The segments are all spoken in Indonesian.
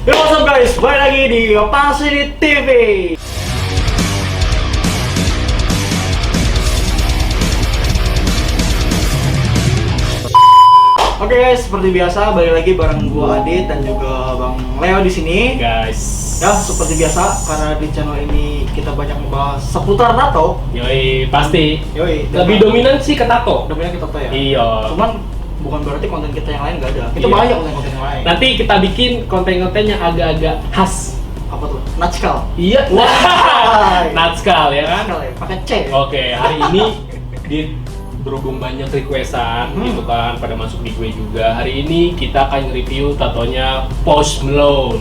Yo, what's up guys? Balik lagi di Pasini TV. Oke guys, seperti biasa balik lagi bareng gua Adit dan juga Bang Leo di sini. Guys. Ya, seperti biasa karena di channel ini kita banyak membahas seputar tato. Yoi, pasti. Yoi. Lebih dominan sih ke tato. Dominan kita tato ya. Iya. Cuman bukan berarti konten kita yang lain nggak ada. Kita Iya. banyak konten-konten yang lain. Nanti kita bikin konten-konten yang agak-agak khas. Apa tuh? Natskal. Iya. Wah. Natskal ya kan? Natskal ya, pakai C. Oke, hari ini berhubung banyak requestan gitu kan pada masuk di gue juga. Hari ini kita akan review tatonya Post Malone.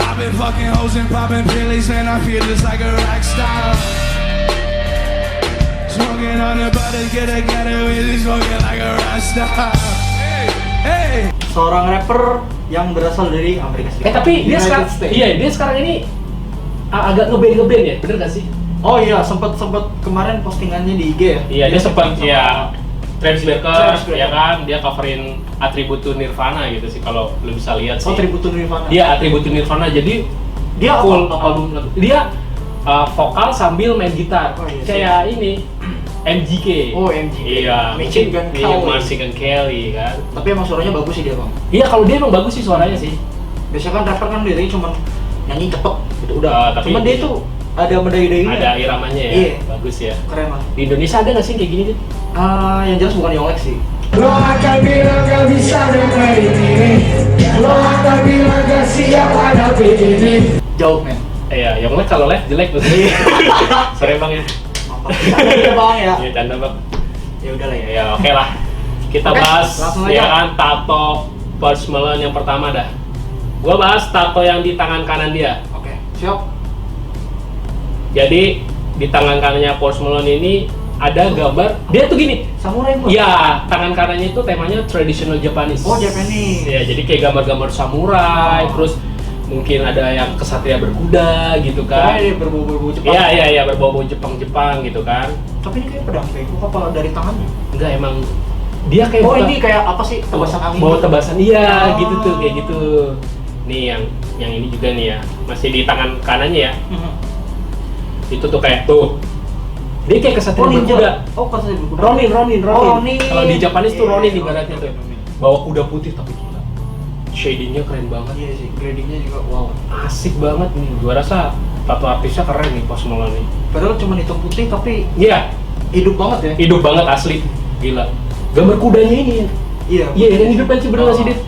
I've been fucking hoes and popping pillies, man. I feel just like a rock star. Smoking on the butter, get together with it, smoking like a rock star. Hey. Seorang rapper yang berasal dari Amerika Serikat. Tapi dia United sekarang, States. iya dia sekarang ini agak ngeband ya, bener gak sih? Oh iya, sempat kemarin postingannya di IG ya. Iya, dia sempat ya Travis Barker, Travis Barker. ya kan, dia coverin Attribute to Nirvana gitu sih kalau lu bisa lihat sih. Oh, Tribute to Nirvana. Iya, Attribute to Nirvana. Jadi Dia full apa? album lagu. Dia vokal sambil main gitar. Oh, iya, Kayak ini MGK. Oh, MGK. Iya, Machine Gun Kelly. Machine Gun Kelly kan. Tapi emang suaranya bagus sih dia, Bang. Iya, kalau dia emang bagus sih suaranya sih. Biasanya kan rapper kan dia cuma nyanyi cepet gitu udah. Tapi Cuman dia tuh ada medai-medainya. ada iramanya ya. Iya. Bagus ya. Keren lah. Di Indonesia ada nggak sih kayak gini? Dit? Yang jelas bukan Yonglek sih. Lo akan bilang gak bisa dengerin ini. Lo akan bilang gak siap hadapi ini. Jauh, men. Iya, Yonglek kalau live jelek tuh. Sorry Bang ya. Mantap. Canda ya, Bang ya. Iya, canda Bang. Ya udah lah ya. Ya oke lah. Kita Oke, bahas langsung ya aja. kan tato Post Malone yang pertama dah. Gua bahas tato yang di tangan kanan dia. Oke, siap. Jadi di tangan kanannya Post Malone ini ada gambar dia tuh gini. Samurai bro. Ya, tangan kanannya itu temanya traditional Japanese. Oh, Japanese. Ya, jadi kayak gambar-gambar samurai, Oh. terus mungkin ada yang kesatria berkuda gitu kan. Pokoknya dia berbau-bau Jepang. Iya, berbau-bau Jepang-Jepang gitu kan. Tapi ini kayak pedang bego apa dari tangannya? Enggak emang dia kayak Oh, bukan- ini kayak apa sih? Tebasan angin. bawa tebasan, iya Oh. gitu tuh, kayak gitu. Nih yang ini juga nih ya, masih di tangan kanannya ya. Mhm. Itu tuh kayak tuh. Dia kayak kesatria Oh, ninja. berkuda. Oh, kesatria berkuda. Ronin. Oh, Ronin. Kalau di Japanese tuh Iya, Ronin iya, ibaratnya tuh. Ronin. Bawa kuda putih tapi gila. Shadingnya keren banget. Iya sih, gradingnya juga wow. Asik banget nih. Gua rasa tato artisnya keren nih Post Malone nih. Padahal cuma hitam putih tapi Iya, hidup banget ya. hidup banget asli. Gila. Gambar kudanya ini ya. Iya. Iya, yang hidup sih bener nggak sih, Dit?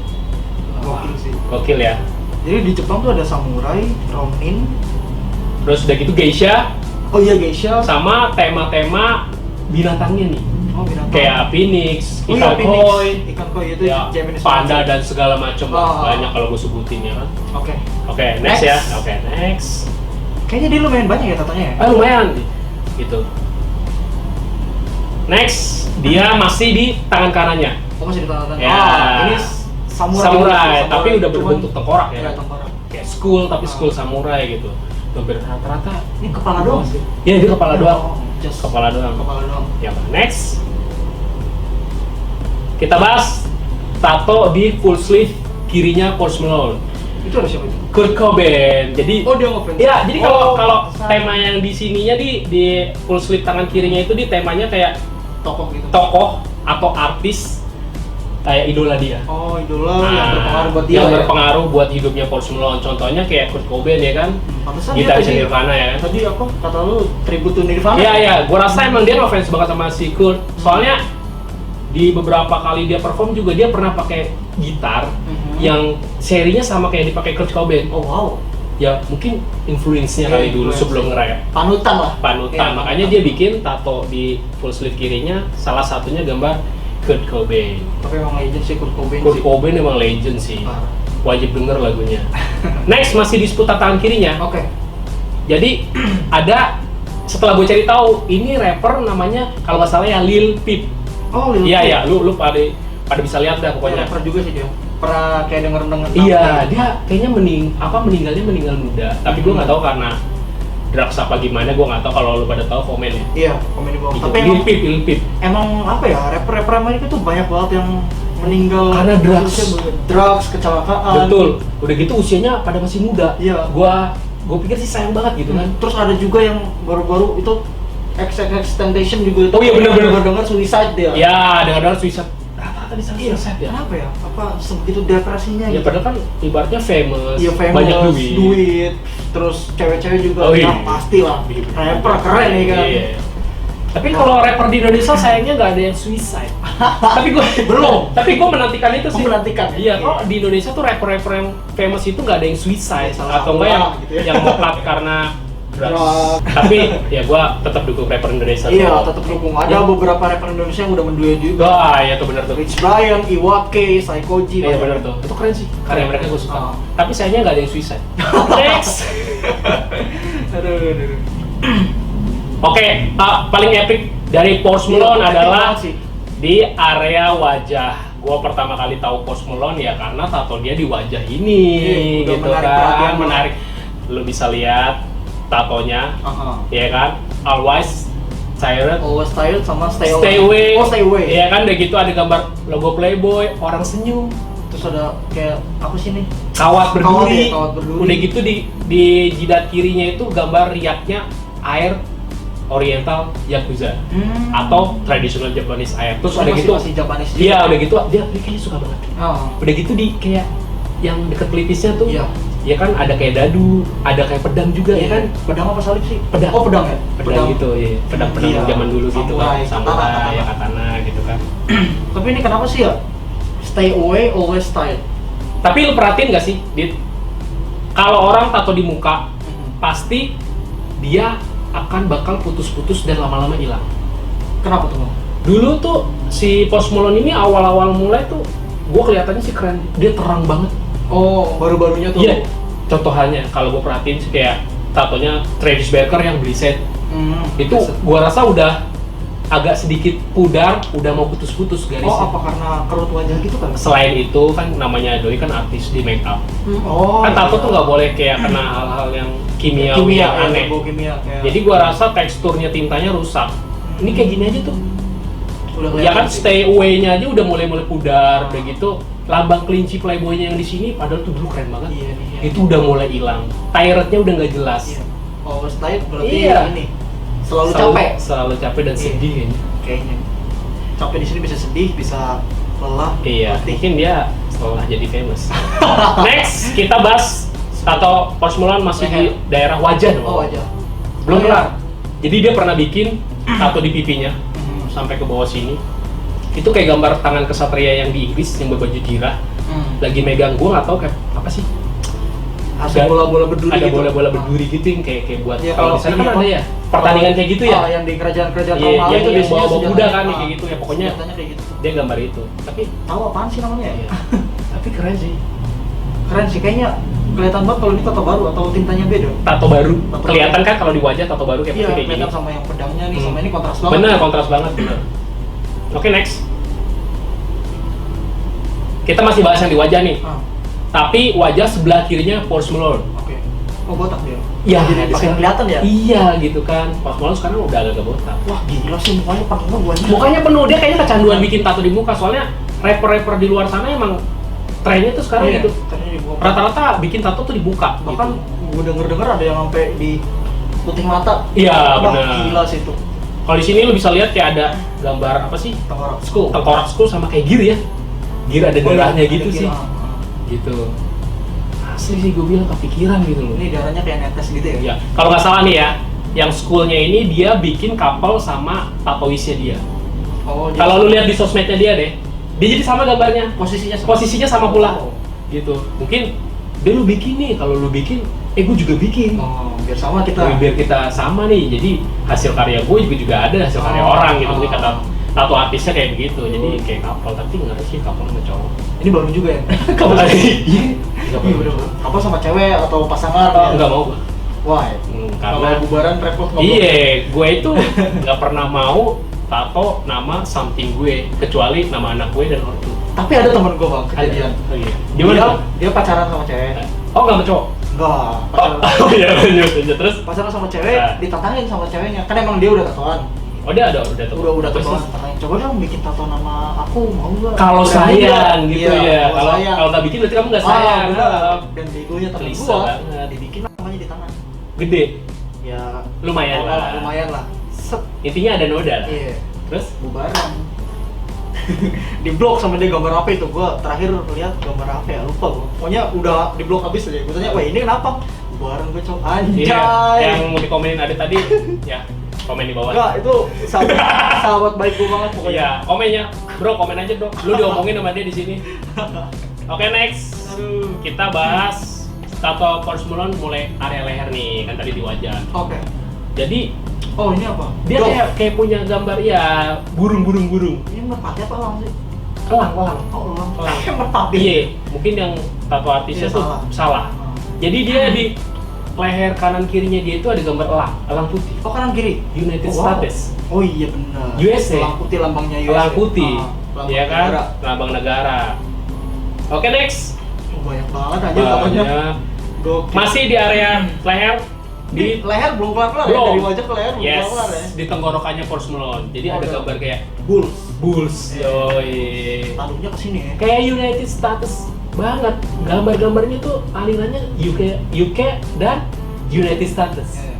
Gokil sih. Gokil ya. Jadi di Jepang tuh ada samurai, ronin, Terus udah gitu geisha oh iya geisha, sama tema-tema binatangnya nih. oh binatang. Kayak phoenix, Oh iya, ikan phoenix. koi, Ikan koi itu ya, Japanese panda monster. dan segala macam lah. Oh. Banyak kalau gue sebutin ya kan. Oke. Oke, next ya. Oke, next. Kayaknya dia lumayan banyak ya tatonya ya. Lumayan gitu. Next, dia masih di tangan kanannya. Oh masih di tangan. Ya. Ini samurai. Samurai, tapi udah cuman- berbentuk tengkorak ya. Iya, tengkorak. Kayak school tapi Ah. school samurai gitu. Hampir rata-rata. Ini kepala doang sih. Iya, dia kepala doang. Oh, just Kepala doang. Kepala doang. Ya, next. Kita bahas tato di full sleeve kirinya Post Malone. Itu ada siapa itu? Kurt Cobain. Jadi Oh dia ngefans. ya, jadi kalau pantesan. tema yang di sininya di full sleeve tangan kirinya itu di temanya kayak tokoh gitu. tokoh atau artis kayak idola dia. Oh idola yang berpengaruh buat dia. Yang ya? berpengaruh buat hidupnya Post Malone. Contohnya kayak Kurt Cobain ya kan. Pantesan dia Gitaris tadi- Nirvana ya kan. Tadi apa kata lu tribute to Nirvana? Iya, gua rasa emang dia ngefans banget sama si Kurt. Soalnya di beberapa kali dia perform juga dia pernah pakai gitar yang serinya sama kayak dipakai Kurt Cobain. Oh wow. Ya mungkin influence-nya kali dulu Influence. sebelum nge-rap. Panutan lah. Panutan, Iya, makanya dia bikin tato di full sleeve kirinya salah satunya gambar Kurt Cobain. Tapi emang legend sih Kurt Cobain Kurt sih. Cobain emang legend sih. Parah. Wajib denger lagunya. Next masih di seputar tangan kirinya. Oke. Jadi ada setelah gue cari tahu ini rapper namanya kalau nggak salah ya Lil Peep. Oh Lil Iya Peep. ya, lu pada bisa lihat dah Pokoknya pokoknya. rapper juga sih dia. Pernah kayak denger Iya, dia kayaknya meninggalnya meninggal muda. Tapi gue nggak tahu karena drugs apa gimana, gue nggak tahu. Kalau lu pada tahu komen ya. Iya, komen di bawah. Gitu. Tapi Lil Peep. emang apa ya, rapper-rapper Amerika tuh banyak banget yang meninggal Karena drugs. drugs, kecelakaan. Betul. Udah gitu usianya pada masih muda. Iya. Gua pikir sih sayang banget gitu kan. Terus ada juga yang baru-baru itu extension juga itu. Oh iya, bener-bener. dengar suicide dia. Ya, dengar-dengar suicide. Apa tadi sama Iya, suicide ya? kenapa ya? Apa sebegitu depresinya Ya gitu? padahal kan ibaratnya famous, Iya, famous, banyak duit. terus cewek-cewek juga Oh, iya. ya pasti lah. Rapper keren nih kan. Iya. Tapi kalau rapper di Indonesia sayangnya nggak ada yang suicide. Tapi gue Belum. Tapi gue menantikan itu sih. Menantikan. Iya, kok di Indonesia tuh rapper-rapper yang famous itu nggak ada yang suicide Salah atau enggak yang gitu ya. yang moklat karena drugs. Drugs. Tapi ya gue tetap dukung rapper Indonesia. Iya, tuh. tetap dukung. Ada Ya. beberapa rapper Indonesia yang udah menduet juga. Wah, iya tuh benar tuh. Rich Brian, Iwake, Saikoji. Iya benar tuh. Itu keren sih. Karya mereka gue suka. Ah. Tapi sayangnya nggak ada yang suicide. Next. Aduh. Oke, paling epic dari Post Malone Iya, adalah epic banget sih. di area wajah. Gua pertama kali tahu Post Malone ya karena tato dia di wajah ini, Iya, udah gitu menarik kan, perhatian menarik. Lu bisa lihat tatonya, Aha. ya kan? Always tired, Always tired sama stay away. Oh, stay away. Iya kan, udah gitu ada gambar logo Playboy, orang senyum, Terus ada kayak apa sih nih? kawat berduri. Kawat berduri. Udah gitu di jidat kirinya itu gambar riaknya air Oriental Yakuza atau traditional Japanese air. Terus udah gitu masih Japanese juga. iya udah gitu dia kayaknya suka banget. Oh. Udah gitu di kayak yang deket pelipisnya tuh Iya. ya kan ada kayak dadu, ada kayak pedang juga ya kan. Pedang apa salib sih? Pedang. Oh, pedang ya? Pedang gitu ya, pedang-pedang Iya. zaman dulu gitu kan, Samurai, samurai katana. ya katana gitu kan. Tapi ini kenapa sih ya? Stay away, always tired. Tapi lu perhatiin gak sih, Dit? Kalau orang tato di muka, pasti dia akan bakal putus-putus dan lama-lama hilang. Kenapa tuh, Bang? Dulu tuh si Post Malone ini awal-awal mulai tuh gue kelihatannya sih keren, dia terang banget. Oh, baru-barunya tuh. Iya. Contohnya kalau gue perhatiin sih kayak tatonya Travis Barker yang Blissett. Itu gue rasa udah agak sedikit pudar, udah mau putus-putus garisnya. Oh, apa karena kerut wajah gitu kan? Selain itu kan namanya Doi kan artis di make up. Oh. Kan tato iya. tuh nggak boleh kayak kena hal-hal yang kimia kimia yang aneh. kimia kayak. Jadi gue rasa teksturnya tintanya rusak. Ini kayak gini aja tuh. udah Ya kan sih. stay away-nya aja udah mulai pudar, udah gitu lambang kelinci Playboy-nya yang di sini padahal tuh dulu keren banget. Iya, iya. Itu udah mulai hilang. Tirednya udah nggak jelas. Iya. Always tired berarti Iya. ini. Selalu capek Selalu capek dan Iya. sedih kayaknya. kayaknya. Capek di sini bisa sedih, bisa lelah. Iya, letih. mungkin dia setelah jadi famous. Next, kita bahas tato Post Malone masih di Leher. daerah wajah dong. Oh, aja. Belum Oh, iya. kelar. Jadi dia pernah bikin tato di pipinya sampai ke bawah sini. Itu kayak gambar tangan kesatria yang di Inggris yang berbaju dirah. Lagi megang, gua nggak tahu kayak apa sih. Ada bola-bola berduri Ada gitu. bola-bola berduri gitu yang kayak buat Iya, kalau di sana kan ada ya pertandingan kayak gitu ya. Ah, yang di kerajaan-kerajaan Iya, Romawi yang itu biasanya bawa-bawa senjatanya- kuda kan, ah, kayak gitu ya, pokoknya. senjatanya kayak gitu. Dia gambar itu. Tapi Tahu apaan sih namanya ya? iya. Tapi keren sih. Keren sih kayaknya. Kelihatan banget kalau ini tato baru atau tintanya beda. Tato baru. Tato Kelihatan baru. kan kalau di wajah tato baru kayak Iya, kayak gini. kelihatan sama yang pedangnya nih, sama ini kontras banget. Bener, kontras banget, bener. Oke, next. Kita masih bahas yang di wajah nih. Ah, Tapi wajah sebelah kirinya Post Malone. oke. Oh, botak dia. Iya, jadi makin kelihatan ya? Iya, gitu kan. Post Malone sekarang udah agak botak. Wah, gila sih mukanya penuh banget. Mukanya penuh, dia kayaknya kecanduan bikin tato di muka. Soalnya rapper-rapper di luar sana emang trennya tuh sekarang gitu. Ternyata dibuang. Rata-rata bikin tato tuh di muka. Bahkan gitu. gue denger ada yang sampai di putih mata. Iya, Wah, bener. gila sih itu. Kalau di sini lu bisa lihat kayak ada gambar apa sih? Tengkorak skull. Tengkorak skull sama kayak gear ya. Gear ada darahnya Ada gitu gila. sih. Gitu. Asli sih gue bilang kepikiran gitu loh. Ini darahnya kayak netes gitu ya? Ya, kalau nggak salah nih ya, yang schoolnya ini dia bikin couple sama tatoisnya dia. Oh, jadi Kalau lu lihat di sosmednya dia deh, dia jadi sama gambarnya. Posisinya sama pula. Oh. Gitu. Mungkin dia lu bikin nih, kalau lu bikin, gue juga bikin. Oh, biar sama kita. Biar kita sama nih, jadi hasil karya gue juga ada hasil karya Oh. orang gitu. Mungkin kata tato artisnya kayak begitu, jadi kayak couple, tapi nggak ada sih couple sama cowok. Ini baru juga ya? Couple iya. Iya bener. Apa sama cewek atau pasangan? ya? Nggak mau gue. Why? Karena Kalau bubaran repot ngobrol. iya, gue itu nggak pernah mau tato nama something gue, kecuali nama anak gue dan ortu. Tapi ada temen gue bang, kejadian. Oh iya. Dia, Gimana? tuh? dia pacaran sama cewek. Oh nggak sama cowok? Enggak. Oh iya lanjut terus. Pacaran sama cewek, Nah. ditantangin sama ceweknya. Kan emang dia udah tatoan. Udah tuh. Udah Terus, terbawa. Coba dong bikin tato nama aku, mau nggak? kalau Berani sayang nggak? gitu Iya, ya. Kalau sayang. kalau nggak bikin berarti kamu nggak sayang. benar. Dan begonya temen Gelisah gua banget. dibikin namanya di tangan. Gede. Ya Lumayan lah. lumayan lah. Set. Intinya ada noda lah. Iya. Terus Bubaran. Di blok sama dia gambar apa itu? Gua terakhir lihat gambar apa ya? Lupa gua. Pokoknya udah di blok habis aja. Gua tanya, "Wah, ini kenapa?" Bubaran gue cok. Anjay. iya, yang mau dikomenin ada tadi ya komen di bawah. Enggak, itu sahabat baik gue banget pokoknya. Iya, komennya. Bro, komen aja, Bro. Lu diomongin sama dia di sini. Oke, next. Aduh. Kita bahas tato Post Malone mulai area leher nih, kan tadi di wajah. Oke. Jadi Oh, ini apa? dia Dog. kayak punya gambar ya burung. Ini merpati apa elang sih? Elang. Oh, elang. Elang. Kayak merpati. Iya, mungkin yang tato artisnya Iya, tuh salah. Jadi dia di leher kanan kirinya dia itu ada gambar elang putih. Oh, kanan kiri. United Oh, wow. States. Oh iya benar. USA. Elang putih lambangnya USA. Elang putih. Lambang Iya kan? negara. Lambang negara. Oke, next. Oh, banyak banget aja tatonya. Banyak. Gokil. Masih di area leher di leher belum kelar-kelar ya? belum. Dari wajah ke leher belum Yes, kelar ya? di tenggorokannya Post Malone. Jadi Oh, ada udah. gambar kayak Bulls. Bulls. Iya. Yoi. Tanduknya ke sini ya. Kayak United States banget. Gambar-gambarnya tuh alirannya UK dan United States. Iya.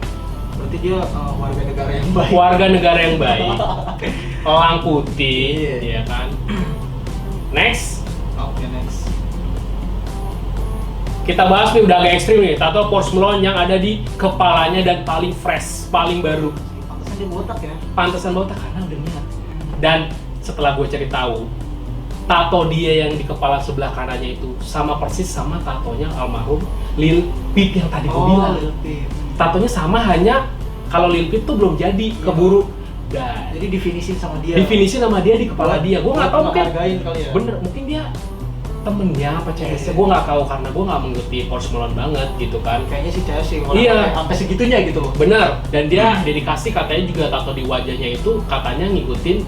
Berarti dia warga negara yang baik. Warga negara yang baik. Elang putih, Iya. ya kan. Next, Oke, next. kita bahas nih udah agak ekstrim nih. Tato Post Malone yang ada di kepalanya dan paling fresh, paling baru. Pantesan dia botak ya. Pantesan botak karena udah niat. Dan setelah gue cari tahu, tato dia yang di kepala sebelah kanannya itu sama persis sama tatonya almarhum Lil Peep yang tadi gue bilang. Lil Peep. Tatonya sama, hanya kalau Lil Peep tuh belum jadi, keburu. Dan Jadi definisi sama dia. definisi nama dia di kepala dia. Gue nggak tahu mungkin hargain kali ya. bener, mungkin dia temennya apa CS-nya, gue nggak tahu karena gue nggak mengikuti Post Malone banget gitu kan. Kayaknya sih CS sih. orang Iya. sampai segitunya gitu loh. Bener, dan dia dedikasi katanya juga tato di wajahnya itu katanya ngikutin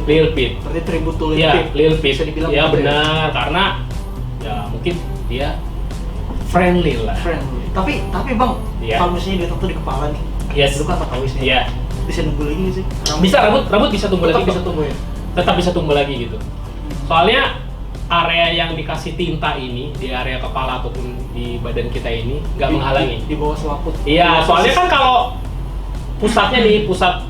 Lil Peep. Berarti tribute to Lil Iya, Peep. Lil Peep. Bisa dibilang Ya gitu benar, karena ya mungkin dia friendly lah. Friendly. Tapi Bang, Iya. kalau misalnya dia tato di kepala nih. Yes. Lu kan tahu nih. Iya. Bisa nunggu lagi nggak sih? Bisa rambut bisa tumbuh Tetap lagi, bisa tumbuh ya. tetap bisa tumbuh lagi gitu. Soalnya area yang dikasih tinta ini di area kepala ataupun di badan kita ini nggak menghalangi. Di bawah selaput. Iya, soalnya kan kalau pusatnya nih, pusat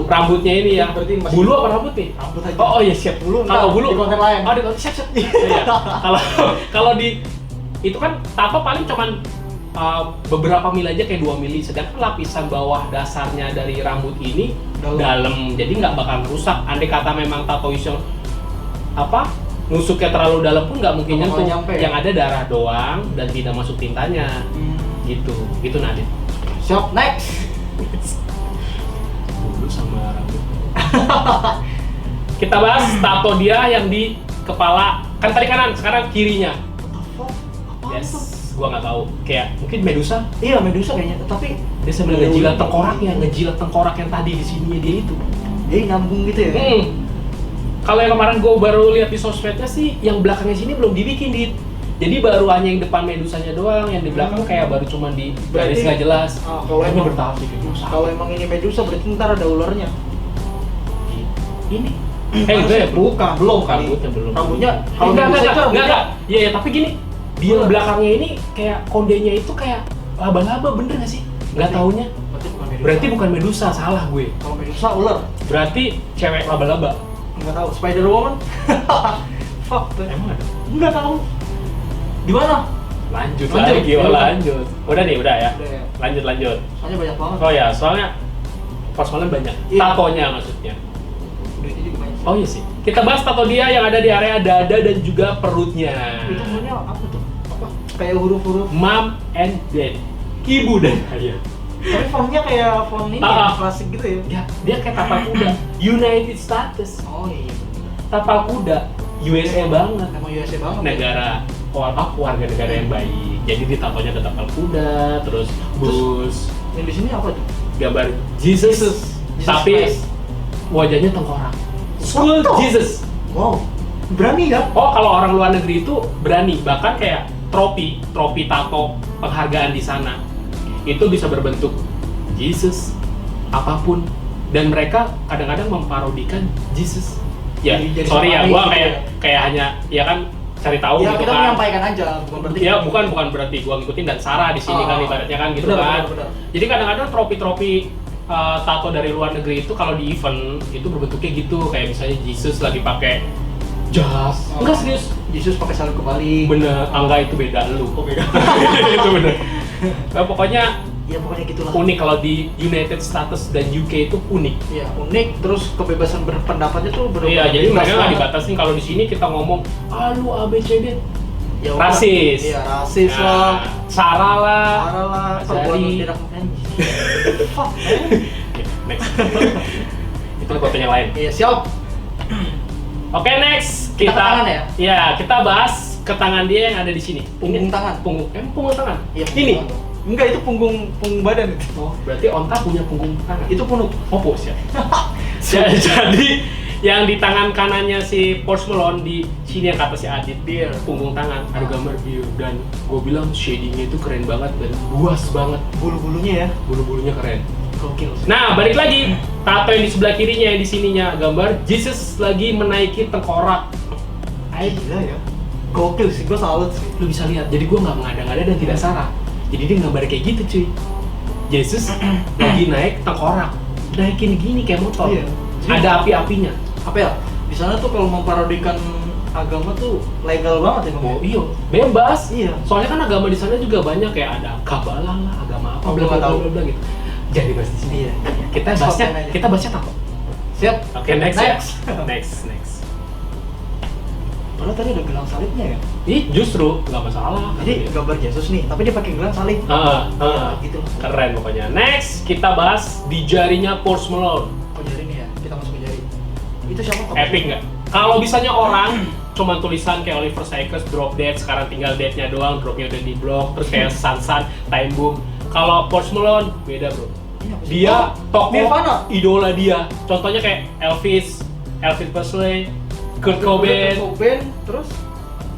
rambutnya ini ya. Berarti masih- Bulu apa rambut nih? Rambut aja. Oh iya siap. Bulu Kalau enggak, bulu di konten lain. Oh, di konten siap. Iya. Kalau di itu kan tato paling cuman beberapa mili aja, kayak 2 mili, sedangkan lapisan bawah dasarnya dari rambut ini dalam, jadi nggak bakal rusak. Andai kata memang tatoisnya nusuknya terlalu dalam pun nggak mungkin Nggak bakal nyentuh. nyampe. Yang ada darah doang dan tidak masuk tintanya. Gitu Nadit. Siap, next. Bulu sama rambut. Kita bahas tato dia yang di kepala, kan tadi kanan, sekarang kirinya. Apaan Yes, tuh? gua nggak tahu. Kayak mungkin Medusa. Iya, Medusa kayaknya. Tapi Dia sambil ngejilat tengkoraknya, ngejilat tengkorak yang tadi di sininya dia itu. dia nyambung gitu ya. Kalau yang kemarin gue baru lihat di sosmednya sih, yang belakangnya sini belum dibikin dit. Jadi baru hanya yang depan Medusanya doang, yang di belakang kayak baru cuma di garis Berarti- nggak jelas. Kalau Ini emang bertahap sih kayaknya. Kalau emang ini Medusa berarti ntar ada ularnya. Ini. Enggak ya, bukan, belum kali. Rambutnya belum. Rambutnya kalau enggak, Medusa itu enggak, rambutnya enggak. Iya, ya, tapi gini. Dia Ular. belakangnya ini kayak kondenya itu kayak laba-laba, bener nggak sih? Nggak taunya. Berarti bukan Medusa. Berarti bukan Medusa, salah gue. Kalau Medusa ular. Berarti cewek laba-laba. Enggak tahu. Spider Woman. Fuck. tuh. Emang ada? Enggak tahu. Di mana? Lanjut Lanjut, lagi, ya, lanjut. Udah nih, udah ya. Udah ya. Lanjut. Soalnya banyak banget. Oh ya, soalnya Post Malone banyak. Iya. Tatonya maksudnya. Udah itu juga banyak. Oh iya sih. Kita bahas tato dia yang ada di area dada dan juga perutnya. Itu sebenarnya apa tuh? Apa? Kayak huruf-huruf. Mom and Dad. Ibu dan ayah. Tapi fontnya kayak font ini Ah. klasik gitu ya. Ya, dia kayak tapal kuda. United States. Oh iya. Tapal kuda. USA banget. Emang USA banget. Negara warga negara yang baik. Jadi di tatonya ada tapal kuda, terus bus, Yang di sini apa tuh? gambar Jesus, Jesus tapi Christ. wajahnya tengkorak. School What the- Jesus. Wow. Berani ya? Oh, kalau orang luar negeri itu berani, bahkan kayak trofi tato penghargaan di sana itu bisa berbentuk Jesus, apapun dan mereka kadang-kadang memparodikan Jesus. Ya, Jadi sorry ya, sama gua gitu kayak hanya ya kan cari tahu ya gitu kita kan. menyampaikan aja, bukan berarti Ya bukan berarti gua ngikutin dan Sarah di sini kan ibaratnya kan gitu kan. benar. Jadi kadang-kadang tropi-tropi tato dari luar negeri itu kalau di event itu berbentuknya gitu, kayak misalnya Jesus lagi pakai jas. Enggak serius. Yesus pakai sarung kebalik. Bener, enggak itu beda lu. Oh, beda. Itu bener. Nah, pokoknya Ya pokoknya gitulah. unik kalau di United States dan UK itu unik. Iya, unik, terus kebebasan berpendapatnya tuh Iya, jadi mereka nggak banget. dibatasin. Kalau di sini kita ngomong, lu ABCD, Ya udah. rasis. Iya, rasis Nah, lah. Sarah lah. Parah lah, Azari. perbuatan tidak fuck, man. Oke, next. Itu fotonya lain. Iya, siap. Oke, next Kita ke tangan ya? Iya, kita bahas ke tangan dia yang ada di sini. Punggung tangan. Punggung tangan. Iya, Ini. punggung tangan. Enggak, itu punggung badan itu. Oh, berarti onta punya punggung tangan. Itu punuk. Oppo ya. Jadi yang di tangan kanannya si Post Malone di sini yang kata si Adit dia punggung tangan ada gambar dia dan gue bilang shadingnya itu keren banget dan luas banget, Bulu-bulunya ya. bulu-bulunya keren. Gokil sih. Nah balik lagi tato yang di sebelah kirinya di sininya gambar Jesus lagi menaiki tengkorak. Gila ya. Gokil sih, gua salut sih. Lu bisa lihat, jadi gue nggak mengada-ngada dan tidak salah. Jadi dia gambar kayak gitu cuy. Jesus lagi naik tengkorak, naikin gini kayak motor. Iya. Ada api-apinya. Apa ya? Di sana tuh kalau memparodikan agama tuh legal banget ya, Bang. Oh iya, bebas. Iya. Soalnya kan agama di sana juga banyak kayak ada Kabbalah lah, agama apa, Oh, belum tahu. bla gitu. Jadi bahas di sini. Iya. Kita Stop bahasnya, aja. kita bahasnya apa? Siap. Oke, next. Next. Ya. next. Padahal tadi ada gelang salibnya ya. Ih, justru nggak masalah. Jadi gambar Yesus nih, tapi dia pakai gelang salib. Gitu. Keren pokoknya. Next, kita bahas di jarinya Post Malone. Oh, jari nih ya. Kita masuk ke jari. Itu siapa? Epic nggak? Kalau bisanya orang cuma tulisan kayak Oliver Sykes drop dead, sekarang tinggal deadnya doang, dropnya udah di blok, terus kayak Sansan, Time Boom. Kalau Post Malone beda bro. Ini apa sih? Dia Oh, tokoh Nirvana. idola dia. Contohnya kayak Elvis Presley, Kurt Cobain, terus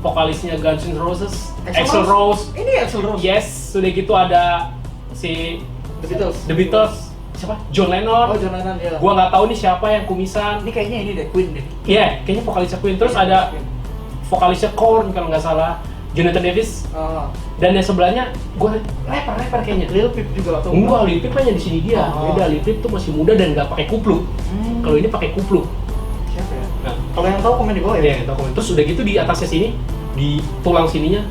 vokalisnya Guns N' Roses, Axl Axl Rose. Ini Axl Rose. Yes, sudah gitu ada si The Beatles. Siapa? John Lennon. Oh, John Lennon ya. Gua nggak tahu nih siapa yang kumisan. Ini kayaknya ini deh Queen deh. Iya, kayaknya vokalisnya Queen. Terus ada vokalisnya Korn kalau nggak salah, Jonathan Davis. Dan yang sebelahnya, gua rapper kayaknya. Lil Peep juga atau Enggak, Lil Peep hanya di sini dia. Oh. Beda, Lil Peep tuh masih muda dan nggak pakai kupluk. Kalau ini pakai kupluk. Siapa ya? Nah, Kalau yang tahu komen di bawah ya ya. kita komen. Terus udah gitu di atasnya sini, di tulang sininya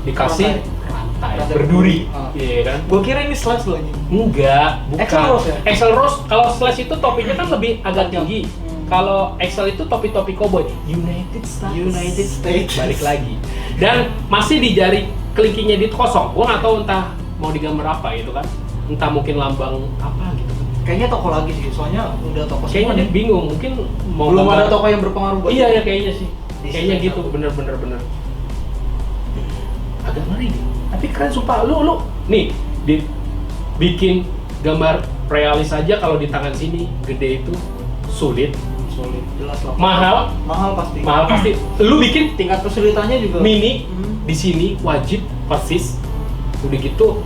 dikasih rantai Rantai berduri. berduri. Iya kan? Gua kira ini slash loh ini. Enggak, bukan. Axl Rose ya? Axl Rose, kalau Slash itu topinya kan lebih agak tinggi. Kalau Axl itu topi-topi cowboy. United States. United States. Balik lagi. Dan masih di jari kelingkingnya di kosong. Gua nggak tahu entah mau digambar apa gitu kan. Entah mungkin lambang apa gitu. Kayaknya toko lagi sih, soalnya udah toko Kayaknya semua dia nih. bingung, mungkin mau Belum gambar- ada toko yang berpengaruh buat Iya ya kayaknya sih. Di Kayaknya sini gitu, tahu. bener. Agak ngeri nih. Tapi keren sumpah. Lu nih bikin gambar realis aja kalau di tangan sini gede itu sulit, Solid, jelas lah. mahal pasti. pasti. Lu bikin Tingkat kesulitannya juga mini Hmm. di sini wajib persis. Udah gitu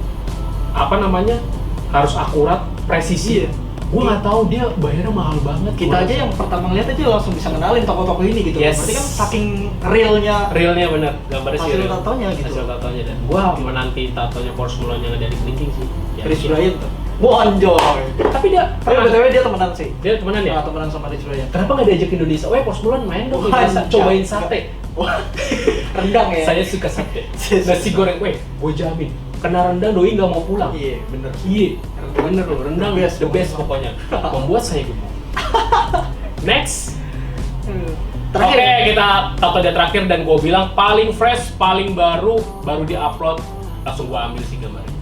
apa namanya? Harus akurat, presisi. Iya. Gua nggak tahu dia bayarnya mahal banget. Kita Gua aja yang pertama ngeliat aja langsung bisa kenalin toko-toko ini gitu. Yes. Berarti kan saking realnya realnya bener, gambarnya sih hasil real. tatonya gitu. Hasil tatonya dan gua menanti tatonya Post Malone yang ada di kelingking sih. Ya, Chris sih. Bryant tuh. Wah, anjoy. Tapi dia Tapi BTW dia temenan sih. dia temenan ya? Nah, temenan sama Chris Bryant. Kenapa nggak diajak ke Indonesia? Oh ya Post Malone main dong, Wah, cobain anjay. sate. Wah, rendang ya. Saya suka sate. Nasi goreng, gue jamin. Kena rendang doi nggak mau pulang. Iya, bener. Iya, bener loh, rendang The best, the best pokoknya. Membuat saya gemuk. Next. Terakhir. Oke, kita tato dia terakhir dan gue bilang paling fresh, paling baru diupload. Langsung gue ambil sih gambarnya.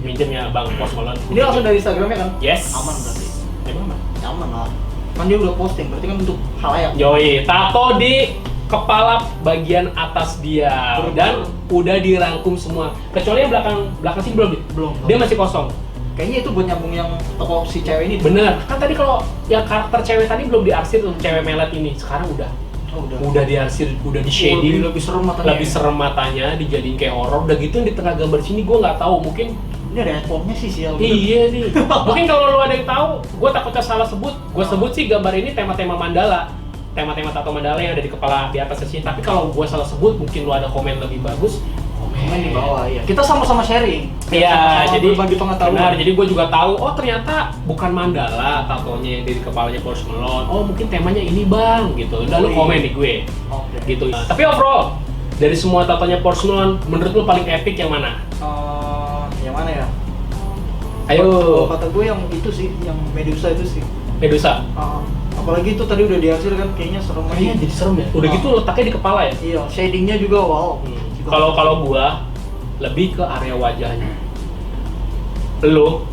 Minjem ya Bang Post Malone. Ini langsung dari Instagramnya kan? Yes. Aman berarti. Emang aman? Nyaman lah. Kan dia udah posting, berarti kan untuk halayak. Yoi, tato di kepala bagian atas dia dan udah dirangkum semua. Kecuali yang belakang sini belum. Belum. Dia masih kosong. Kayaknya itu buat nyambung yang toko si cewek ini. Bener. Kan tadi kalau yang karakter cewek tadi belum diarsir tuh cewek melet ini. Sekarang udah. Oh, Udah diarsir, udah di shading. Lebih serem matanya. Lebih serem matanya, dijadiin kayak horor. Udah gitu yang di tengah gambar sini gue nggak tahu, mungkin Ini ada ekspornya sih sial. Iya nih. Mungkin kalau lu ada yang tahu, gue takutnya salah sebut. Gue sebut sih gambar ini tema-tema mandala. Tema-tema tato mandala yang ada di kepala di atas sini. Tapi kalau gue salah sebut, mungkin lu ada komen lebih bagus. Komen di bawah ya. Kita sama-sama sharing. Iya, Sama-sama jadi berbagi pengetahuan. benar. Jadi gue juga tahu. Oh ternyata bukan mandala tatonya yang di kepalanya Post Malone. Oh mungkin temanya ini bang, gitu. Udah lu komen di gue. Oke. Gitu. Tapi overall dari semua tatonya Post Malone, menurut lu paling epic yang mana? Yang mana ya? Ayo. Kalau kata gue yang itu sih, yang Medusa itu sih. Medusa. Apalagi itu tadi udah dihasil kan kayaknya serem Kayaknya jadi serem ya. Udah gitu letaknya di kepala ya. Iya, shadingnya juga wow. Kalau gua lebih ke area wajahnya. Lu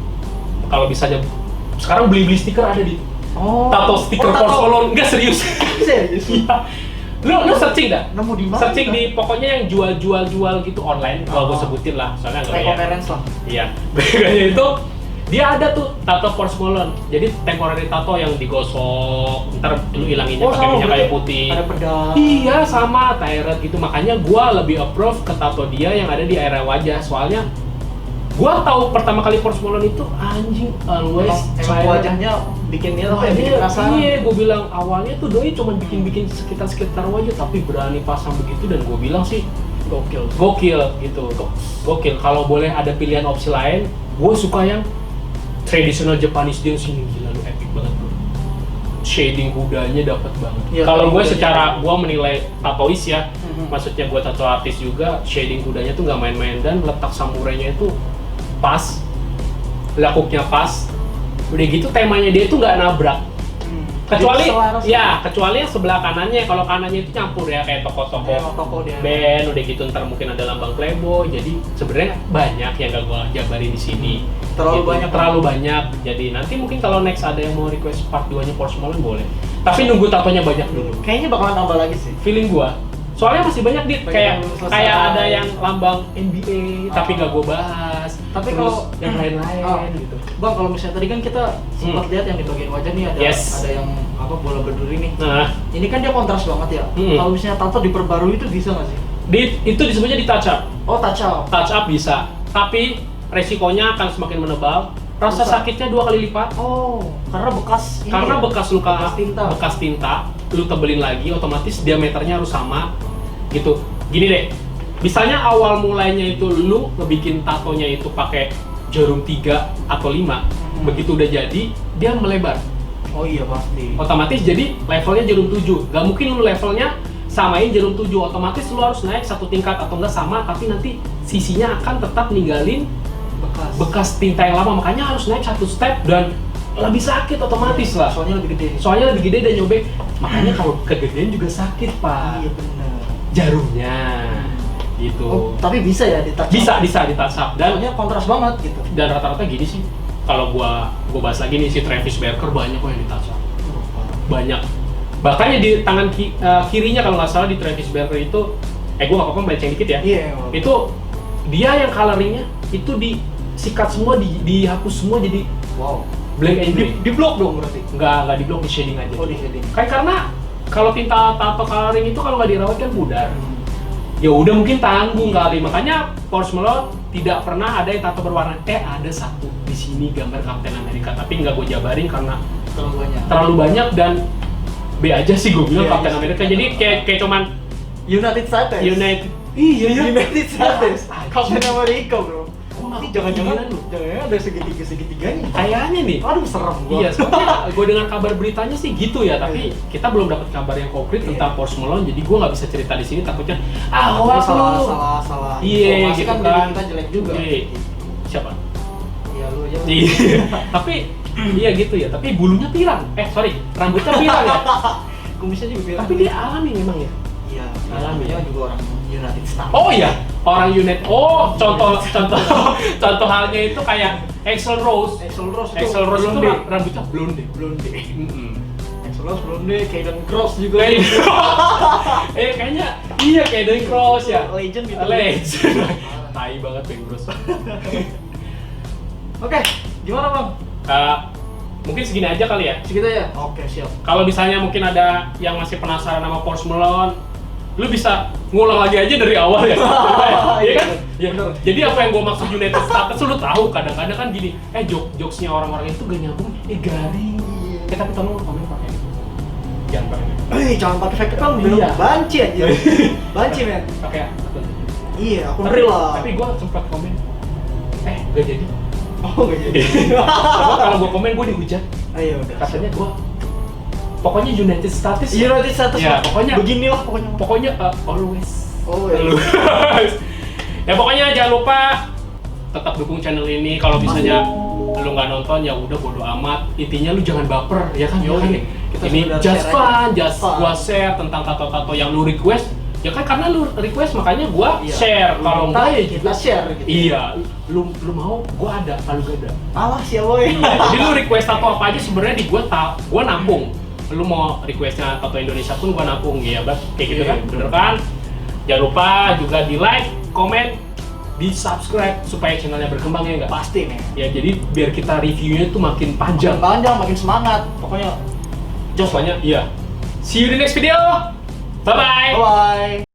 kalau bisa sekarang beli stiker ada di tato stiker Post Malone. Enggak serius. Serius? Iya. Lu searching dah. Nemu di mana? Searching di pokoknya yang jual gitu online. Gua sebutin lah, soalnya enggak ya. Reference lah. Iya. Bedanya itu dia ada tuh tato Post Malone. Jadi temporary tato yang digosok, ntar lu hilanginnya pakai minyak kayu putih. Ada pedang. Iya sama Tyrant gitu. Makanya gua lebih approve ke tato dia yang ada di area wajah. Soalnya gua tahu pertama kali Post Malone itu anjing always Emang wajahnya bikin dia apa ya? Bikin penasaran. Iya, gua bilang awalnya tuh doi cuma bikin sekitar wajah, tapi berani pasang begitu dan gua bilang sih gokil gitu. Gokil. Kalau boleh ada pilihan opsi lain, gua suka yang traditional Japanese dance ini, gila lu epic banget bro. Shading kudanya dapat banget. Ya, kalau gue kudanya. secara gue menilai tatois ya, maksudnya gue tato artis juga, shading kudanya tuh nggak main-main dan letak samurainya itu pas, lakuknya pas. Udah gitu temanya dia tuh nggak nabrak. Kecuali kecuali yang sebelah kanannya. Kalau kanannya itu campur ya kayak toko-toko dia. band, udah gitu ntar mungkin ada lambang Playboy. Jadi sebenarnya banyak yang gak gua jabarin di sini. Terlalu banyak. Jadi nanti mungkin kalau next ada yang mau request part 2-nya Post Malone boleh. Tapi nunggu tatonya banyak dulu. Kayaknya bakalan tambah lagi sih. Feeling gua. Soalnya masih banyak Banyak kayak ada yang lambang NBA tapi gak gua bahas. Tapi terus kalau yang lain-lain gitu. Bang, kalau misalnya tadi kan kita sempat lihat yang di bagian wajah nih ada yang apa bola berduri nih. Nah, ini kan dia kontras banget ya. Kalau misalnya tato diperbarui itu bisa nggak sih? itu disebutnya di touch up. Oh, touch up. Touch up bisa, tapi resikonya akan semakin menebal. Rasa sakitnya 2 kali lipat. Oh, karena bekas luka, bekas tinta. lu tebelin lagi, otomatis diameternya harus sama. Gitu. Gini deh, misalnya awal mulainya itu lu ngebikin tatonya itu pakai jarum 3 atau 5, begitu udah jadi dia melebar. Oh iya pasti. Otomatis jadi levelnya jarum 7. Gak mungkin lu levelnya samain jarum 7, otomatis lu harus naik 1 tingkat atau enggak sama, tapi nanti sisinya akan tetap ninggalin bekas tinta yang lama. Makanya harus naik 1 step dan lebih sakit otomatis lah. Soalnya lebih gede dan nyobek. Makanya kalau kegedean juga sakit, Pak. Iya benar. Jarumnya gitu. Oh, tapi bisa ya di touch up? Bisa di touch up. Dan kontras banget gitu. Dan rata-rata gini sih. Kalau gua bahas lagi nih, si Travis Barker banyak kok yang di touch up. Banyak. Bahkan ya di tangan kirinya kalau nggak salah di Travis Barker itu, gua nggak apa-apa melenceng dikit ya. Iya. Itu dia yang coloringnya itu disikat semua, dihapus semua jadi black and grey. Di blok dong berarti? Nggak di blok, di shading aja. Oh, di shading. Kan karena kalau tinta tato coloring itu kalau nggak dirawat kan pudar. Ya udah mungkin tanggung kali, makanya Post Malone tidak pernah ada yang tato berwarna. Ada satu di sini gambar Captain America, tapi nggak gue jabarin karena terlalu banyak dan B aja sih gue bilang Captain America. Jadi kayak cuman United States. United States. Captain America bro. Ini jangan-jangan ada segitiganya. Kayaknya nih. Aduh serem gua. Iya, soalnya gue dengar kabar beritanya sih gitu ya, tapi kita belum dapat kabar yang konkret tentang Post Malone, jadi gue nggak bisa cerita di sini, takutnya hoax salah. Iya, gitu kan. Kita jelek juga. Siapa? Iya lu ya. Iya. Tapi iya gitu ya, tapi bulunya pirang. Rambutnya pirang ya. Kumisnya juga pirang. Tapi dia alami memang ya. Iya, alaminya juga orang United States. Oh iya, orang United. Oh, contoh halnya itu kayak Axl Rose. Axl Rose itu rambutnya blonde. Axl Rose blonde, Caden Cross juga. Kayaknya iya Caden Cross ya. Legend gitu. Legend. Tai banget Caden Cross. Oke, gimana bang? Mungkin segini aja kali ya. Segitu ya. Oke siap. Kalau misalnya mungkin ada yang masih penasaran sama Post Malone, lu bisa ngulang lagi aja dari awal ya. Iya kan? Ya, Bener. jadi apa yang gue maksud United Status lu tahu kadang-kadang kan gini, jokesnya orang-orang itu gak nyambung, garing. Tapi tolong lu komen pakai jangan pakai. Jangan pakai fake account, belum Iya. banci aja. Banci men. Pakai apa? Iya, aku ngeri lah. Tapi gue sempat komen, gak jadi. Oh gak jadi. Karena kalau gue komen gue dihujat. Ayo udah. Katanya gue, pokoknya United Status. United Status. Ya, pokoknya beginilah pokoknya. Pokoknya always. Oh ya. Always. Ya pokoknya jangan lupa tetap dukung channel ini. Kalau misalnya lu nggak nonton ya udah bodo amat. Intinya lu jangan baper ya kan. Yoi. Kita Ini sekedar just share fun, aja. just Fun. gua share tentang tato-tato yang lu request. Ya kan karena lu request makanya gua Iya. share. Kalau Minta, enggak ya kita juga share gitu. Iya, lu mau gua ada, kalau gak ada. Alah sih boy. Iya, jadi lu request tato apa aja sebenarnya di gua nampung. Lu mau requestnya tato Indonesia pun gua nampung ya, kayak gitu Iya, kan, bener kan? Jangan lupa juga di like, komen, di subscribe supaya channelnya berkembang ya enggak? Pasti nih. Ya jadi biar kita reviewnya tuh makin panjang. Panjang makin semangat. Pokoknya Pokoknya iya. See you di next video. Bye bye. bye.